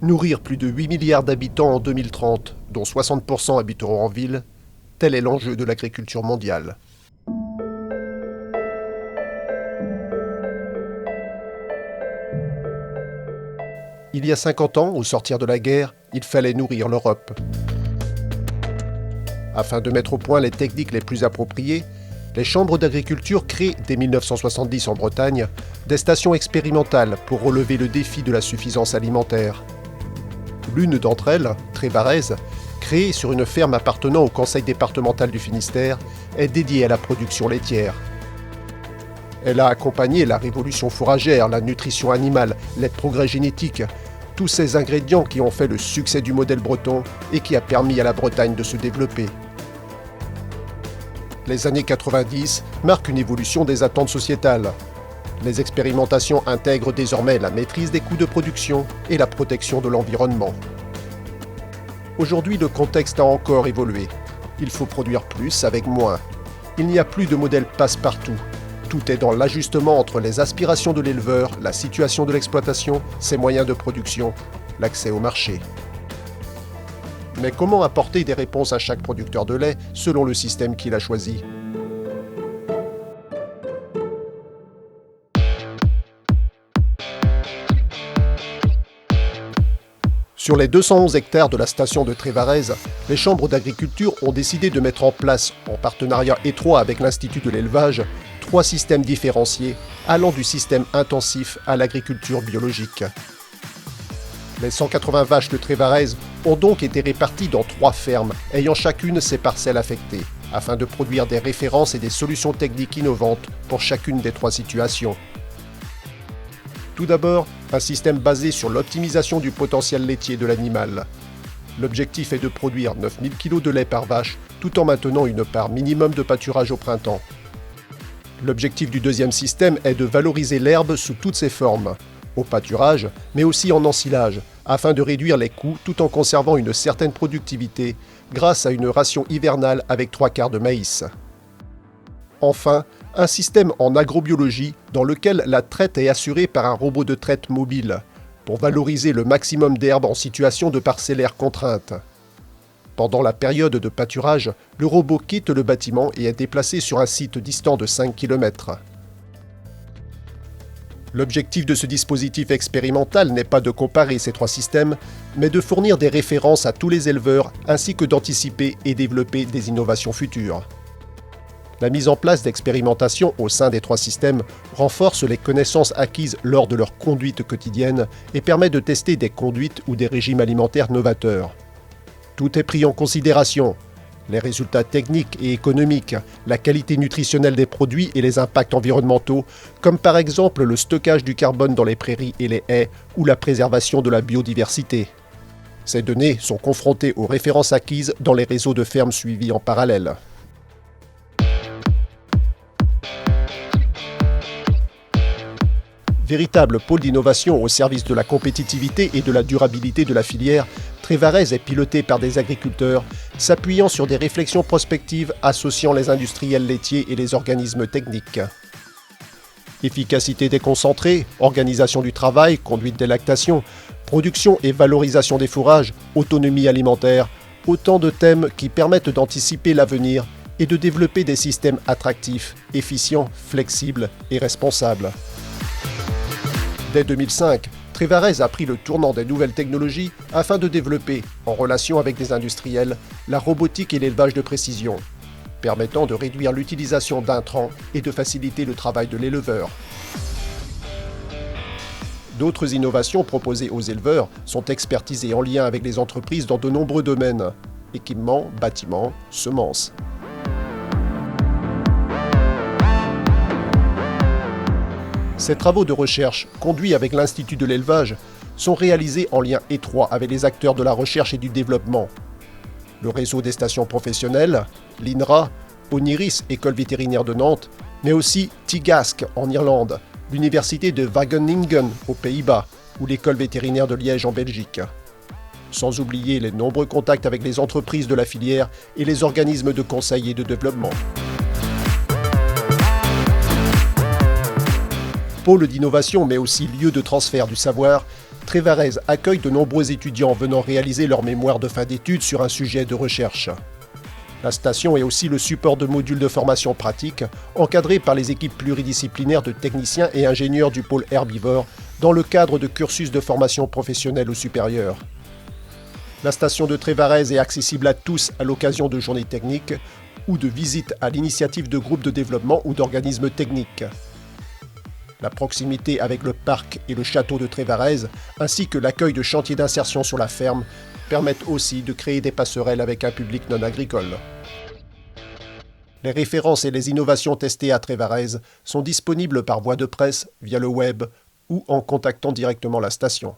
Nourrir plus de 8 milliards d'habitants en 2030, dont 60% habiteront en ville, tel est l'enjeu de l'agriculture mondiale. Il y a 50 ans, au sortir de la guerre, il fallait nourrir l'Europe. Afin de mettre au point les techniques les plus appropriées, les chambres d'agriculture créent dès 1970 en Bretagne des stations expérimentales pour relever le défi de la suffisance alimentaire. L'une d'entre elles, Trévarez, créée sur une ferme appartenant au conseil départemental du Finistère, est dédiée à la production laitière. Elle a accompagné la révolution fourragère, la nutrition animale, les progrès génétiques, tous ces ingrédients qui ont fait le succès du modèle breton et qui a permis à la Bretagne de se développer. Les années 90 marquent une évolution des attentes sociétales. Les expérimentations intègrent désormais la maîtrise des coûts de production et la protection de l'environnement. Aujourd'hui, le contexte a encore évolué. Il faut produire plus avec moins. Il n'y a plus de modèle passe-partout. Tout est dans l'ajustement entre les aspirations de l'éleveur, la situation de l'exploitation, ses moyens de production, l'accès au marché. Mais comment apporter des réponses à chaque producteur de lait selon le système qu'il a choisi ? Sur les 211 hectares de la station de Trévarez, les chambres d'agriculture ont décidé de mettre en place, en partenariat étroit avec l'Institut de l'élevage, 3 systèmes différenciés, allant du système intensif à l'agriculture biologique. Les 180 vaches de Trévarez ont donc été réparties dans 3 fermes, ayant chacune ses parcelles affectées, afin de produire des références et des solutions techniques innovantes pour chacune des 3 situations. Tout d'abord, un système basé sur l'optimisation du potentiel laitier de l'animal. L'objectif est de produire 9000 kg de lait par vache, tout en maintenant une part minimum de pâturage au printemps. L'objectif du deuxième système est de valoriser l'herbe sous toutes ses formes, au pâturage, mais aussi en ensilage, afin de réduire les coûts tout en conservant une certaine productivité grâce à une ration hivernale avec 3/4 de maïs. Enfin, un système en agrobiologie dans lequel la traite est assurée par un robot de traite mobile, pour valoriser le maximum d'herbe en situation de parcellaire contrainte. Pendant la période de pâturage, le robot quitte le bâtiment et est déplacé sur un site distant de 5 km. L'objectif de ce dispositif expérimental n'est pas de comparer ces 3 systèmes, mais de fournir des références à tous les éleveurs ainsi que d'anticiper et développer des innovations futures. La mise en place d'expérimentations au sein des 3 systèmes renforce les connaissances acquises lors de leur conduite quotidienne et permet de tester des conduites ou des régimes alimentaires novateurs. Tout est pris en considération. Les résultats techniques et économiques, la qualité nutritionnelle des produits et les impacts environnementaux, comme par exemple le stockage du carbone dans les prairies et les haies ou la préservation de la biodiversité. Ces données sont confrontées aux références acquises dans les réseaux de fermes suivis en parallèle. Véritable pôle d'innovation au service de la compétitivité et de la durabilité de la filière, Trévarez est piloté par des agriculteurs, s'appuyant sur des réflexions prospectives associant les industriels laitiers et les organismes techniques. Efficacité des concentrés, organisation du travail, conduite des lactations, production et valorisation des fourrages, autonomie alimentaire, autant de thèmes qui permettent d'anticiper l'avenir et de développer des systèmes attractifs, efficients, flexibles et responsables. Dès 2005, Trévarez a pris le tournant des nouvelles technologies afin de développer, en relation avec des industriels, la robotique et l'élevage de précision, permettant de réduire l'utilisation d'intrants et de faciliter le travail de l'éleveur. D'autres innovations proposées aux éleveurs sont expertisées en lien avec les entreprises dans de nombreux domaines: équipements, bâtiments, semences. Ces travaux de recherche, conduits avec l'Institut de l'élevage, sont réalisés en lien étroit avec les acteurs de la recherche et du développement. Le réseau des stations professionnelles, l'INRA, Oniris, École vétérinaire de Nantes, mais aussi TIGASC en Irlande, l'Université de Wageningen aux Pays-Bas ou l'École vétérinaire de Liège en Belgique. Sans oublier les nombreux contacts avec les entreprises de la filière et les organismes de conseil et de développement. Pôle d'innovation mais aussi lieu de transfert du savoir, Trévarez accueille de nombreux étudiants venant réaliser leur mémoire de fin d'études sur un sujet de recherche. La station est aussi le support de modules de formation pratique, encadrés par les équipes pluridisciplinaires de techniciens et ingénieurs du pôle herbivore, dans le cadre de cursus de formation professionnelle ou supérieure. La station de Trévarez est accessible à tous à l'occasion de journées techniques ou de visites à l'initiative de groupes de développement ou d'organismes techniques. La proximité avec le parc et le château de Trévarez, ainsi que l'accueil de chantiers d'insertion sur la ferme, permettent aussi de créer des passerelles avec un public non agricole. Les références et les innovations testées à Trévarez sont disponibles par voie de presse, via le web ou en contactant directement la station.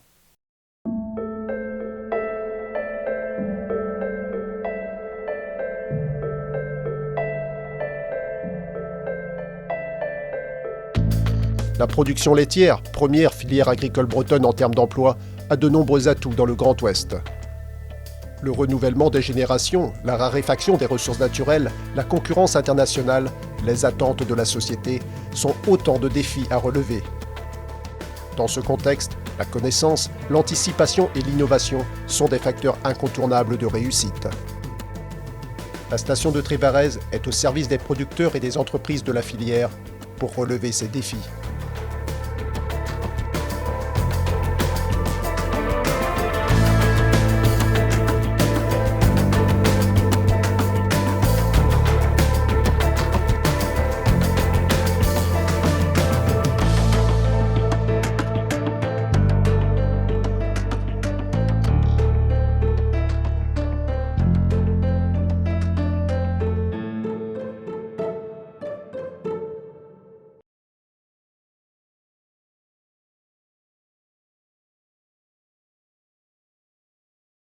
La production laitière, première filière agricole bretonne en termes d'emploi, a de nombreux atouts dans le Grand Ouest. Le renouvellement des générations, la raréfaction des ressources naturelles, la concurrence internationale, les attentes de la société sont autant de défis à relever. Dans ce contexte, la connaissance, l'anticipation et l'innovation sont des facteurs incontournables de réussite. La station de Trévarez est au service des producteurs et des entreprises de la filière pour relever ces défis.